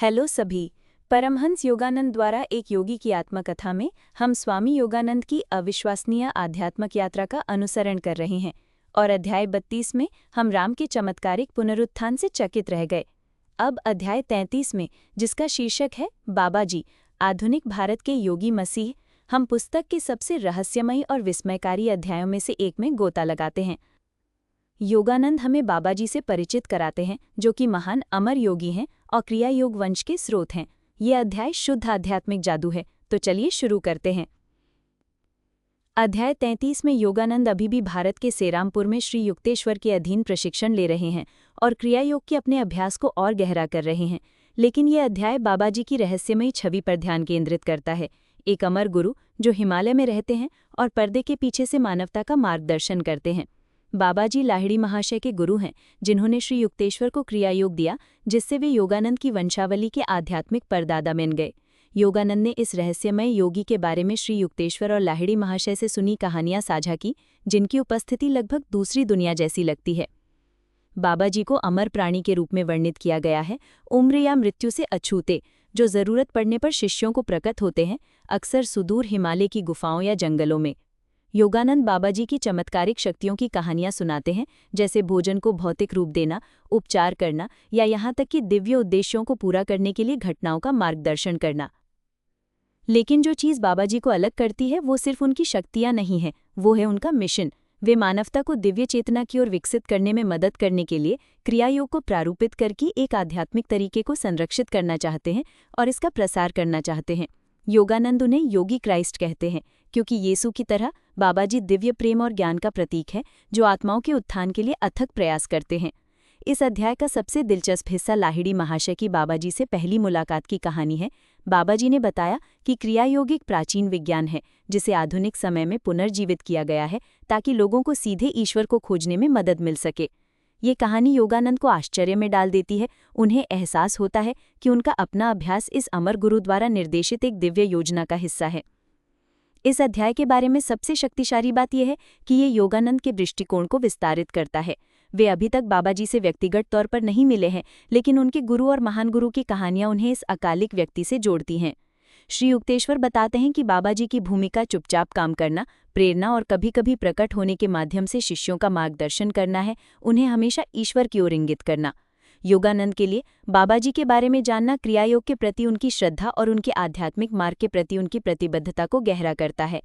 Hello सभी। परमहंस योगानंद द्वारा एक योगी की आत्मकथा में हम स्वामी योगानंद की अविश्वसनीय आध्यात्मिक यात्रा का अनुसरण कर रहे हैं और अध्याय 32 में हम राम के चमत्कारिक पुनरुत्थान से चकित रह गए। अब अध्याय 33 में, जिसका शीर्षक है बाबा जी, आधुनिक भारत के योगी मसीह, हम पुस्तक के सबसे रहस्यमयी और विस्मयकारी अध्यायों में से एक में गोता लगाते हैं। योगानंद हमें बाबा जी से परिचित कराते हैं, जो कि महान अमर योगी हैं और क्रिया योग वंश के स्रोत हैं। ये अध्याय शुद्ध आध्यात्मिक जादू है, तो चलिए शुरू करते हैं। अध्याय 33 में योगानंद अभी भी भारत के सेरामपुर में श्री युक्तेश्वर के अधीन प्रशिक्षण ले रहे हैं और क्रिया योग के अपने अभ्यास को और गहरा कर रहे हैं। लेकिन यह अध्याय बाबा जी की रहस्यमयी छवि पर ध्यान केंद्रित करता है, एक अमर गुरु जो हिमालय में रहते हैं और पर्दे के पीछे से मानवता का मार्गदर्शन करते हैं। बाबा जी लाहिड़ी महाशय के गुरु हैं, जिन्होंने श्री युक्तेश्वर को क्रिया योग दिया, जिससे वे योगानंद की वंशावली के आध्यात्मिक परदादा बन गए। योगानंद ने इस रहस्यमय योगी के बारे में श्री युक्तेश्वर और लाहिड़ी महाशय से सुनी कहानियां साझा की, जिनकी उपस्थिति लगभग दूसरी दुनिया जैसी लगती है। बाबा जी को अमर प्राणी के रूप में वर्णित किया गया है, उम्र या मृत्यु से अछूते, जो जरूरत पड़ने पर शिष्यों को प्रकट होते हैं, अक्सर सुदूर हिमालय की गुफाओं या जंगलों में। योगानंद बाबा जी की चमत्कारिक शक्तियों की कहानियां सुनाते हैं, जैसे भोजन को भौतिक रूप देना, उपचार करना या यहाँ तक कि दिव्य उद्देश्यों को पूरा करने के लिए घटनाओं का मार्गदर्शन करना। लेकिन जो चीज़ बाबा जी को अलग करती है वो सिर्फ उनकी शक्तियां नहीं है, वो है उनका मिशन। वे मानवता को दिव्य चेतना की ओर विकसित करने में मदद करने के लिए क्रिया योग को प्रारूपित करके एक आध्यात्मिक तरीके को संरक्षित करना चाहते हैं और इसका प्रसार करना चाहते हैं। योगानंद उन्हें योगी क्राइस्ट कहते हैं, क्योंकि यीशु की तरह बाबा जी दिव्य प्रेम और ज्ञान का प्रतीक है, जो आत्माओं के उत्थान के लिए अथक प्रयास करते हैं। इस अध्याय का सबसे दिलचस्प हिस्सा लाहिड़ी महाशय की बाबा जी से पहली मुलाकात की कहानी है। बाबा जी ने बताया कि क्रिया योग एक प्राचीन विज्ञान है, जिसे आधुनिक समय में पुनर्जीवित किया गया है ताकि लोगों को सीधे ईश्वर को खोजने में मदद मिल सके। ये कहानी योगानंद को आश्चर्य में डाल देती है। उन्हें एहसास होता है कि उनका अपना अभ्यास इस अमर गुरु द्वारा निर्देशित एक दिव्य योजना का हिस्सा है। इस अध्याय के बारे में सबसे शक्तिशाली बात यह है कि ये योगानंद के दृष्टिकोण को विस्तारित करता है। वे अभी तक बाबा जी से व्यक्तिगत तौर पर नहीं मिले हैं, लेकिन उनके गुरु और महान गुरु की कहानियां उन्हें इस अकालिक व्यक्ति से जोड़ती हैं। श्री युक्तेश्वर बताते हैं कि बाबा जी की भूमिका चुपचाप काम करना, प्रेरणा और कभी कभी प्रकट होने के माध्यम से शिष्यों का मार्गदर्शन करना है, उन्हें हमेशा ईश्वर की ओर इंगित करना। योगानंद के लिए बाबा जी के बारे में जानना क्रिया योग के प्रति उनकी श्रद्धा और उनके आध्यात्मिक मार्ग के प्रति उनकी प्रतिबद्धता को गहरा करता है।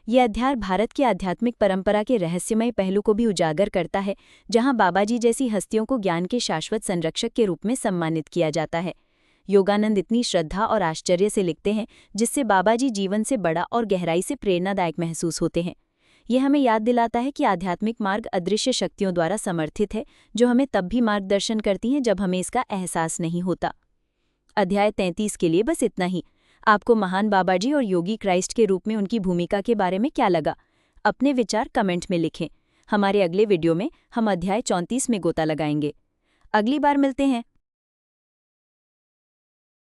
यह अध्याय भारत की आध्यात्मिक परंपरा के रहस्यमय पहलू को भी उजागर करता है, जहां बाबा जी जैसी हस्तियों को ज्ञान के शाश्वत संरक्षक के रूप में सम्मानित किया जाता है। योगानंद इतनी श्रद्धा और आश्चर्य से लिखते हैं, जिससे बाबा जी जीवन से बड़ा और गहराई से प्रेरणादायक महसूस होते हैं। यह हमें याद दिलाता है कि आध्यात्मिक मार्ग अदृश्य शक्तियों द्वारा समर्थित है, जो हमें तब भी मार्गदर्शन करती हैं जब हमें इसका एहसास नहीं होता। अध्याय 33 के लिए बस इतना ही। आपको महान बाबा जी और योगी क्राइस्ट के रूप में उनकी भूमिका के बारे में क्या लगा? अपने विचार कमेंट में लिखें। हमारे अगले वीडियो में हम अध्याय 34 में गोता लगाएंगे। अगली बार मिलते हैं।